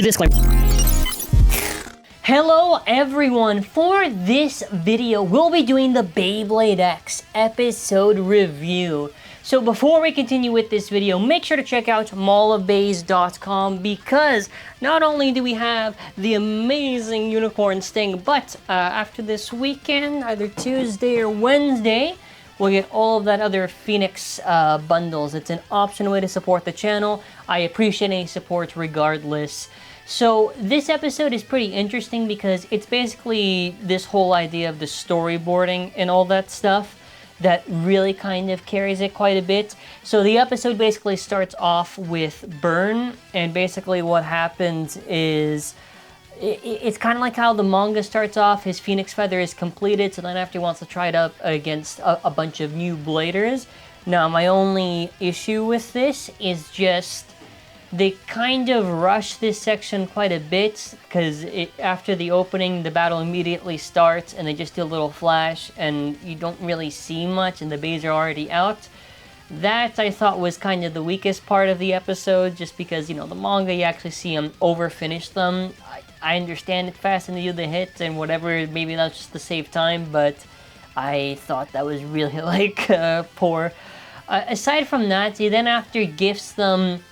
Disclaimer. Hello everyone, for this video we'll be doing the Beyblade X episode review. So before we continue with this video, make sure to check out mallofbays.com because not only do we have the amazing unicorn sting, but after this weekend, either Tuesday or Wednesday, we'll get all of that other Phoenix bundles. It's an optional way to support the channel. I appreciate any support regardless. So this episode is pretty interesting because it's basically this whole idea of the storyboarding and all that stuff that really kind of carries it quite a bit. So the episode basically starts off with Burn, and basically what happens is it's kind of like how the manga starts off. His Phoenix Feather is completed, so then after he wants to try it up against a bunch of new bladers. Now my only issue with this is just they kind of rush this section quite a bit because after the opening, the battle immediately starts and they just do a little flash and you don't really see much and the bays are already out. That I thought was kind of the weakest part of the episode, just because, you know, the manga, you actually see them over-finish them. I understand it's fast and they do the hits and whatever, maybe that's just to save time, but I thought that was really, like, poor. Aside from that, he then after gifts them.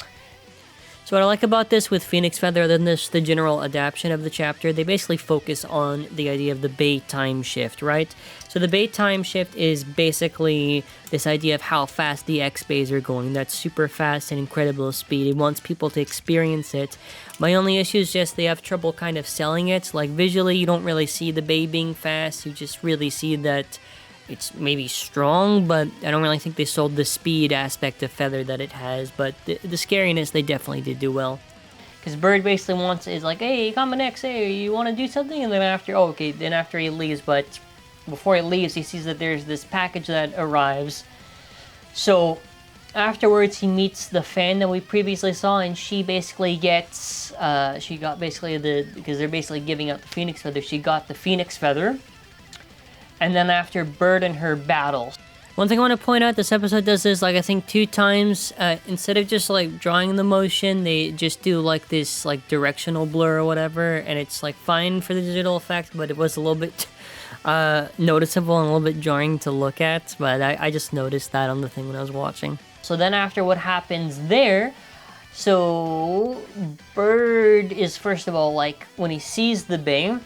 So what I like about this with Phoenix Feather, other than this, the general adaptation of the chapter, they basically focus on the idea of the Beytime shift, right? So the Beytime shift is basically this idea of how fast the X-Bays are going. That's super fast and incredible speed. It wants people to experience it. My only issue is just they have trouble kind of selling it. Like visually, you don't really see the Bey being fast. You just really see that it's maybe strong, but I don't really think they sold the speed aspect of Feather that it has, but the scariness they definitely did do well. Because Bird basically is like, hey, come next, hey, you want to do something? And then after, oh, okay, then after he leaves, but before he leaves, he sees that there's this package that arrives. So afterwards, he meets the fan that we previously saw, and she basically gets, she got basically because they're basically giving out the Phoenix Feather, she got the Phoenix Feather. And then after Bird and her battles. One thing I want to point out, this episode does this, like, I think 2 times. Instead of just, like, drawing the motion, they just do, like, this, like, directional blur or whatever. And it's, like, fine for the digital effect, but it was a little bit noticeable and a little bit jarring to look at. But I just noticed that on the thing when I was watching. So then after what happens there, so Bird is, first of all, like, when he sees the Bey,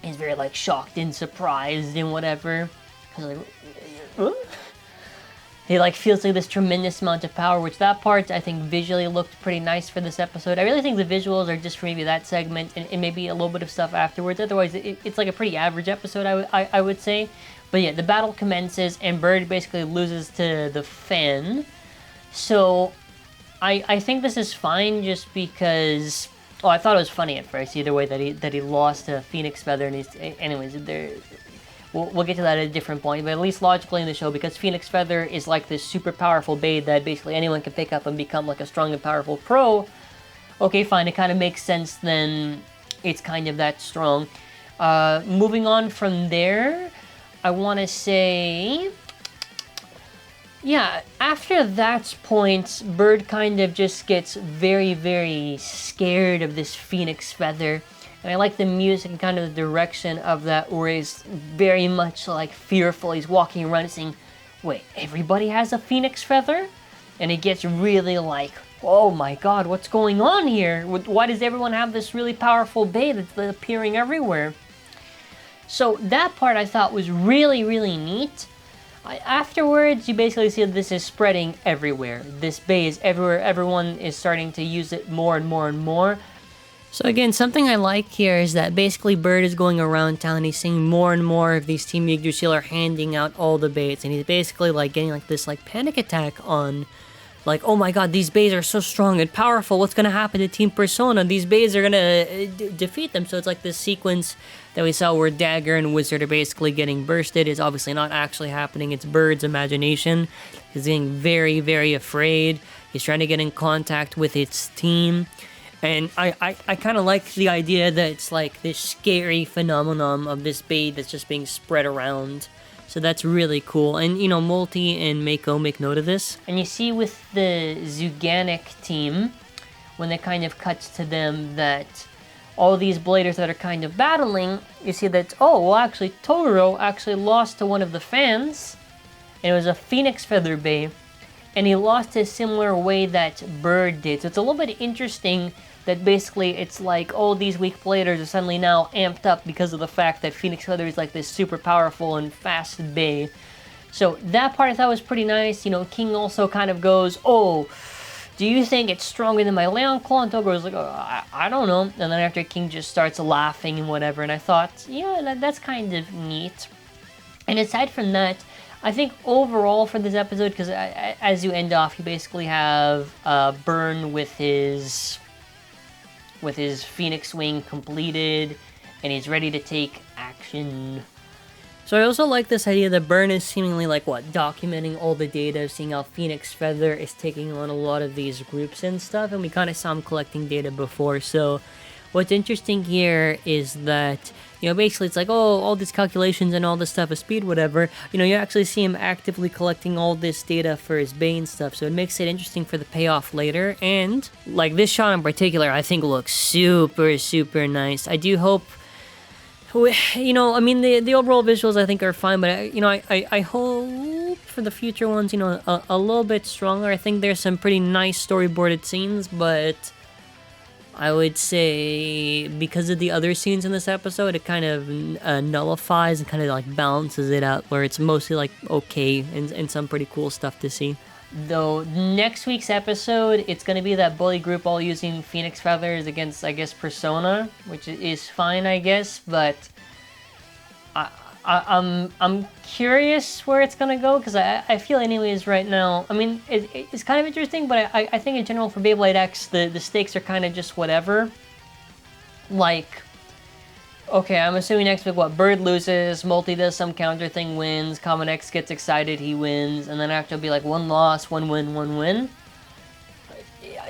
he's very, like, shocked and surprised and whatever. Like, he, like, feels like this tremendous amount of power, which that part, I think, visually looked pretty nice for this episode. I really think the visuals are just for maybe that segment and maybe a little bit of stuff afterwards. Otherwise, it's like a pretty average episode, I would say. But yeah, the battle commences and Bird basically loses to the fan. So I think this is fine just because... Oh, I thought it was funny at first, either way, that he lost to Phoenix Feather, and anyways, we'll get to that at a different point, but at least logically in the show, because Phoenix Feather is like this super powerful Bey that basically anyone can pick up and become like a strong and powerful pro, okay, fine, it kind of makes sense, then it's kind of that strong. Moving on from there, I want to say... Yeah, after that point, Bird kind of just gets very, very scared of this Phoenix Feather. And I like the music and kind of the direction of that, where he's very much, like, fearful. He's walking around and saying, wait, everybody has a Phoenix Feather? And he gets really like, oh my god, what's going on here? Why does everyone have this really powerful Bey that's appearing everywhere? So that part I thought was really, really neat. Afterwards, you basically see that this is spreading everywhere. This Bey is everywhere. Everyone is starting to use it more and more and more. So again, something I like here is that basically Bird is going around town and he's seeing more and more of these Team Yggdrasil are handing out all the baits. And he's basically like getting like this like panic attack on like, oh my god, these bays are so strong and powerful. What's going to happen to Team Persona? These bays are going to defeat them. So it's like this sequence that we saw where Dagger and Wizard are basically getting bursted. Is obviously not actually happening. It's Bird's imagination. He's getting very, very afraid. He's trying to get in contact with its team. And I kind of like the idea that it's like this scary phenomenon of this Bey that's just being spread around. So that's really cool. And, you know, Multi and Mako make note of this. And you see with the Zuganic team, when it kind of cuts to them that all these bladers that are kind of battling, you see that, oh, well, actually, Totoro actually lost to one of the fans, and it was a Phoenix Feather Bey, and he lost a similar way that Bird did. So it's a little bit interesting that basically it's like, oh, these weak bladers are suddenly now amped up because of the fact that Phoenix Feather is like this super powerful and fast Bey. So that part I thought was pretty nice. You know, King also kind of goes, oh, do you think it's stronger than my Leon Claw? And Totoro's like, oh, I don't know. And then after King just starts laughing and whatever. And I thought, yeah, that's kind of neat. And aside from that, I think overall for this episode, because as you end off, you basically have Burn with his Phoenix Wing completed, and he's ready to take action. So I also like this idea that Burn is seemingly like, documenting all the data, seeing how Phoenix Feather is taking on a lot of these groups and stuff, and we kind of saw him collecting data before. So what's interesting here is that, you know, basically it's like, oh, all these calculations and all this stuff of speed, whatever, you know, you actually see him actively collecting all this data for his Bey and stuff, so it makes it interesting for the payoff later. And like this shot in particular, I think looks super, super nice. I do hope, you know, I mean, the overall visuals I think are fine, but, you know, I hope for the future ones, you know, a little bit stronger. I think there's some pretty nice storyboarded scenes, but I would say because of the other scenes in this episode, it kind of nullifies and kind of like balances it out, where it's mostly like okay and some pretty cool stuff to see. Though next week's episode, it's going to be that bully group all using Phoenix Feathers against, I guess, Persona, which is fine, I guess, but I'm curious where it's going to go, because I feel anyways right now, I mean, it's kind of interesting, but I think in general for Beyblade X, the stakes are kind of just whatever. Like, okay, I'm assuming next week, Bird loses, Multi does some counter thing, wins, Common X gets excited, he wins, and then after it'll be like 1 loss, 1 win, 1 win.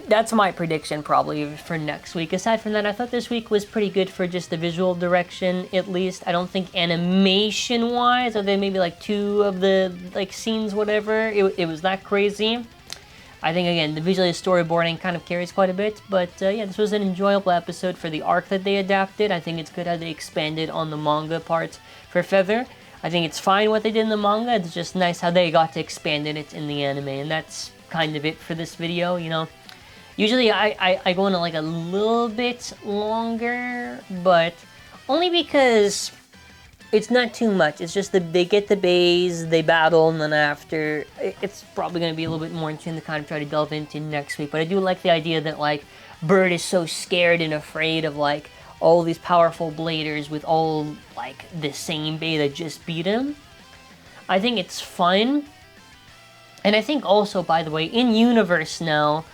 That's my prediction probably for next week. Aside from that, I thought this week was pretty good for just the visual direction, at least. I don't think animation-wise, other than maybe like 2 of the like scenes, whatever, it was that crazy. I think, again, the visually storyboarding kind of carries quite a bit, but yeah, this was an enjoyable episode for the arc that they adapted. I think it's good how they expanded on the manga part for Feather. I think it's fine what they did in the manga, it's just nice how they got to expand it in the anime, and that's kind of it for this video, you know. Usually I go into like a little bit longer, but only because it's not too much. It's just they get the bays, they battle, and then after, it's probably going to be a little bit more into to kind of try to delve into next week. But I do like the idea that, like, Bird is so scared and afraid of, like, all these powerful bladers with all, like, the same Bey that just beat him. I think it's fun. And I think also, by the way, in universe now,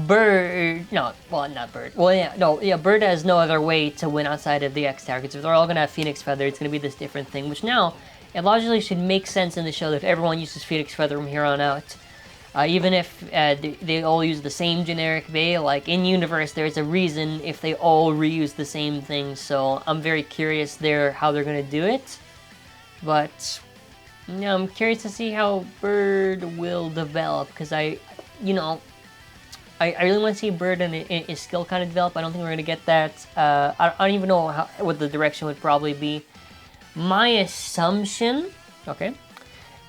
Bird, no, well, not Bird. Well, yeah, no, yeah, Bird has no other way to win outside of the X targets. If they're all going to have Phoenix Feather, it's going to be this different thing, which now, it logically should make sense in the show that if everyone uses Phoenix Feather from here on out. Even if they all use the same generic Bey, like, in universe, there's a reason if they all reuse the same thing, so I'm very curious there how they're going to do it. But, yeah, I'm curious to see how Bird will develop, because you know, I really want to see Bird and his skill kind of develop. I don't think we're going to get that. I don't even know what the direction would probably be. My assumption, okay,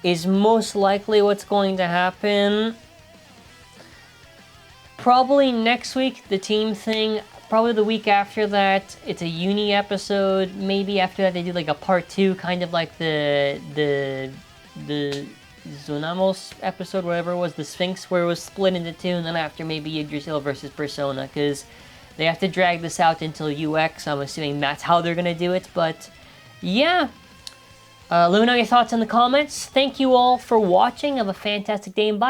is most likely what's going to happen. Probably next week, the team thing. Probably the week after that, it's a uni episode. Maybe after that, they do like a part 2, kind of like the Zonamos episode, whatever it was, the Sphinx, where it was split into 2, and then after maybe Yggdrasil versus Persona, because they have to drag this out until UX. I'm assuming that's how they're going to do it, but yeah. Let me know your thoughts in the comments. Thank you all for watching. Have a fantastic day, and bye.